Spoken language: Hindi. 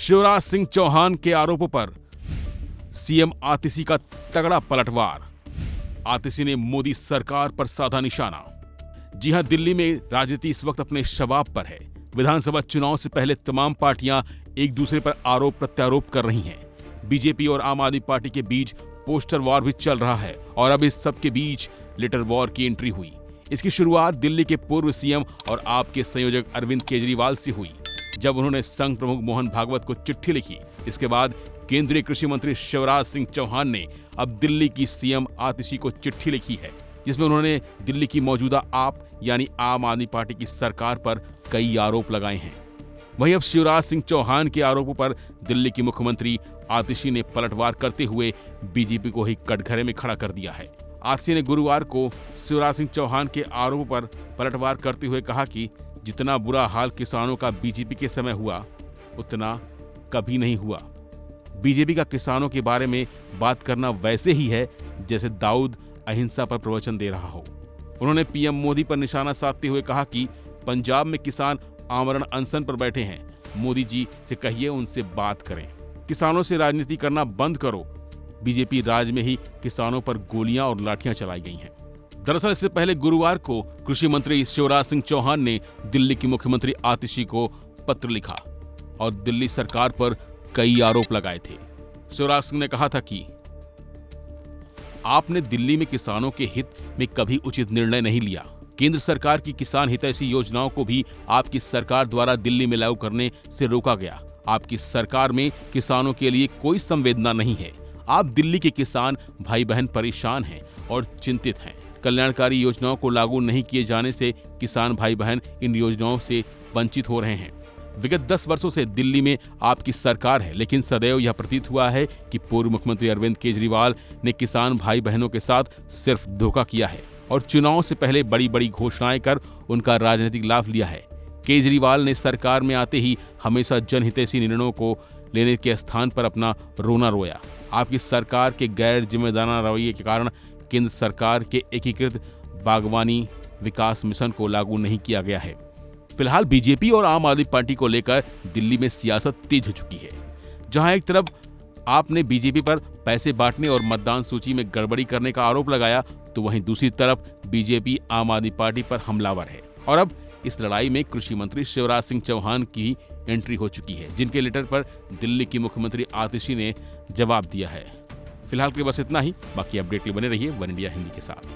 शिवराज सिंह चौहान के आरोपों पर सीएम आतिशी का तगड़ा पलटवार। आतिशी ने मोदी सरकार पर साधा निशाना। जी हां, दिल्ली में राजनीति इस वक्त अपने शबाब पर है। विधानसभा चुनाव से पहले तमाम पार्टियां एक दूसरे पर आरोप प्रत्यारोप कर रही हैं। बीजेपी और आम आदमी पार्टी के बीच पोस्टर वॉर भी चल रहा है और अब इस सब के बीच लेटर वॉर की एंट्री हुई। इसकी शुरुआत दिल्ली के पूर्व सीएम और आप के संयोजक अरविंद केजरीवाल से हुई, जब उन्होंने संघ प्रमुख मोहन भागवत को चिट्ठी लिखी। इसके बाद केंद्रीय कृषि मंत्री शिवराज सिंह चौहान ने अब दिल्ली की सीएम आतिशी को चिट्ठी लिखी है, जिसमें उन्होंने दिल्ली की मौजूदा आप यानी आम आदमी पार्टी की सरकार पर कई आरोप लगाए हैं। वहीं अब शिवराज सिंह चौहान के आरोपों पर दिल्ली की मुख्यमंत्री आतिशी ने पलटवार करते हुए बीजेपी को ही कटघरे में खड़ा कर दिया है। आतिशी ने गुरुवार को शिवराज सिंह चौहान के आरोपों पर पलटवार करते हुए कहा कि जितना बुरा हाल किसानों का बीजेपी के समय हुआ, उतना कभी नहीं हुआ। बीजेपी का किसानों के बारे में बात करना वैसे ही है जैसे दाऊद अहिंसा पर प्रवचन दे रहा हो। उन्होंने पीएम मोदी पर निशाना साधते हुए कहा कि पंजाब में किसान आमरण अनशन पर बैठे हैं। मोदी जी से कहिए उनसे बात करें। किसानों से राजनीति करना बंद करो। बीजेपी राज में ही किसानों पर गोलियां और लाठियां चलाई गई हैं। दरअसल इससे पहले गुरुवार को कृषि मंत्री शिवराज सिंह चौहान ने दिल्ली की मुख्यमंत्री आतिशी को पत्र लिखा और दिल्ली सरकार पर कई आरोप लगाए थे। शिवराज सिंह ने कहा था कि आपने दिल्ली में किसानों के हित में कभी उचित निर्णय नहीं लिया। केंद्र सरकार की किसान हितैषी योजनाओं को भी आपकी सरकार द्वारा दिल्ली में लागू करने से रोका गया। आपकी सरकार में किसानों के लिए कोई संवेदना नहीं है। आप दिल्ली के किसान भाई बहन परेशान हैं और चिंतित हैं। कल्याणकारी योजनाओं को लागू नहीं किए जाने से किसान भाई बहन इन योजनाओं से वंचित हो रहे हैं। विगत 10 वर्षों से दिल्ली में आपकी सरकार है, लेकिन सदैव यह प्रतीत हुआ है कि पूर्व मुख्यमंत्री अरविंद केजरीवाल ने किसान भाई बहनों के साथ सिर्फ धोखा किया है और चुनाव से पहले बड़ी बड़ी घोषणाएं कर उनका राजनीतिक लाभ लिया है। केजरीवाल ने सरकार में आते ही हमेशा जनहितैषी निर्णयों को लेने के स्थान पर अपना रोना रोया। आपकी सरकार के गैर जिम्मेदाराना रवैये के कारण केंद्र सरकार के एकीकृत बागवानी विकास मिशन को लागू नहीं किया गया है। फिलहाल बीजेपी और आम आदमी पार्टी को लेकर दिल्ली में सियासत तेज हो चुकी है। जहां एक तरफ आपने बीजेपी पर पैसे बांटने और मतदान सूची में गड़बड़ी करने का आरोप लगाया, तो वहीं दूसरी तरफ बीजेपी आम आदमी पार्टी पर हमलावर है और अब इस लड़ाई में कृषि मंत्री शिवराज सिंह चौहान की एंट्री हो चुकी है, जिनके लेटर पर दिल्ली की मुख्यमंत्री आतिशी ने जवाब दिया है। फिलहाल के लिए बस इतना ही। बाकी अपडेट के लिए बने रहिए वन इंडिया हिंदी के साथ।